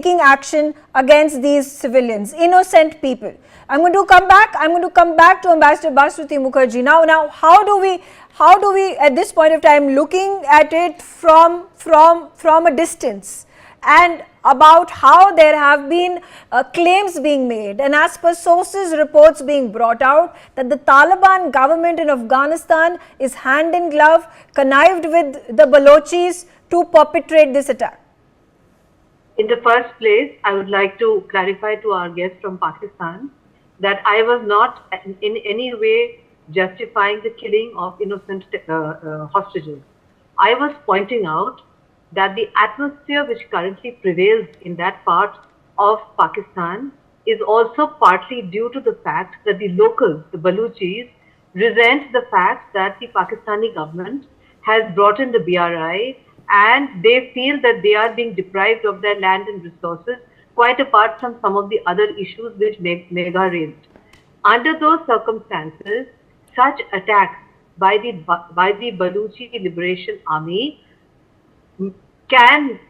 taking action against these civilians, innocent people. I'm going to come back to Ambassador Basuti Mukherjee. Now, how do we at this point of time, looking at it from a distance, and about how there have been claims being made, and as per sources, reports being brought out, that the Taliban government in Afghanistan is hand in glove, connived with the Balochis to perpetrate this attack? In the first place, I would like to clarify to our guest from Pakistan that I was not in any way justifying the killing of innocent hostages. I was pointing out that the atmosphere which currently prevails in that part of Pakistan is also partly due to the fact that the locals, the Baluchis, resent the fact that the Pakistani government has brought in the BRI, and they feel that they are being deprived of their land and resources, quite apart from some of the other issues which Megha raised. Under those circumstances, such attacks by the Baluchi Liberation Army can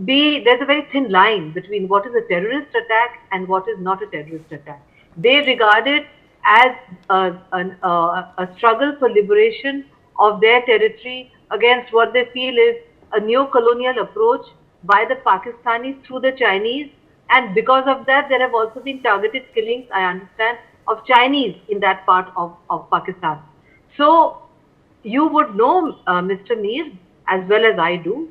be, there's a very thin line between what is a terrorist attack and what is not a terrorist attack. They regard it as a struggle for liberation of their territory against what they feel is a neo-colonial approach by the Pakistanis through the Chinese, and because of that there have also been targeted killings, I understand, of Chinese in that part of Pakistan. So you would know, Mr. Mir, as well as I do,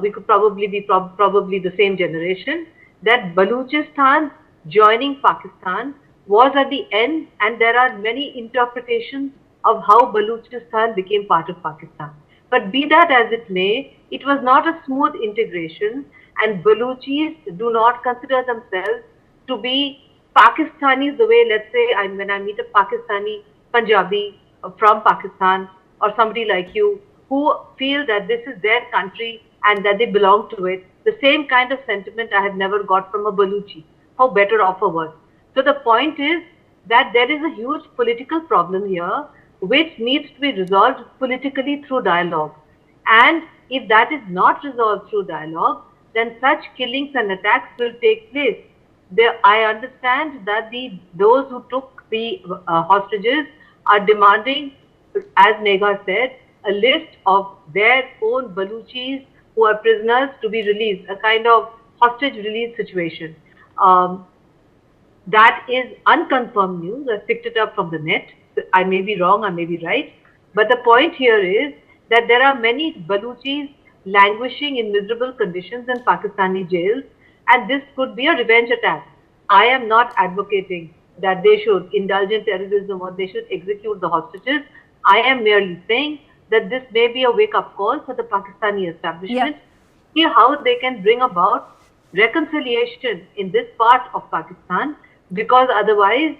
we could probably be probably the same generation, that Baluchistan joining Pakistan was at the end, and there are many interpretations of how Baluchistan became part of Pakistan. But be that as it may, it was not a smooth integration, and Baluchis do not consider themselves to be Pakistanis the way, let's say, when I meet a Pakistani Punjabi from Pakistan or somebody like you who feel that this is their country and that they belong to it, the same kind of sentiment I have never got from a Baluchi, how better off or worse. So the point is that there is a huge political problem here which needs to be resolved politically through dialogue. And if that is not resolved through dialogue, then such killings and attacks will take place. I understand that those who took the hostages are demanding, as Megha said, a list of their own Baluchis who are prisoners to be released, a kind of hostage release situation. That is unconfirmed news. I picked it up from the net. I may be wrong, I may be right. But the point here is that there are many Baluchis languishing in miserable conditions in Pakistani jails, and this could be a revenge attack. I am not advocating that they should indulge in terrorism or they should execute the hostages. I am merely saying that this may be a wake-up call for the Pakistani establishment. See how they can bring about reconciliation in this part of Pakistan, because otherwise,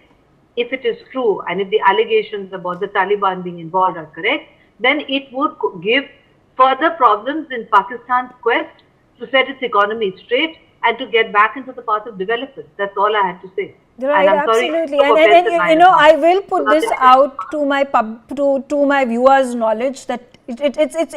if it is true and if the allegations about the Taliban being involved are correct, then it would give further problems in Pakistan's quest to set its economy straight and to get back into the path of development. That's all I had to say. Right, absolutely. And I will put this out to my viewers' knowledge that it's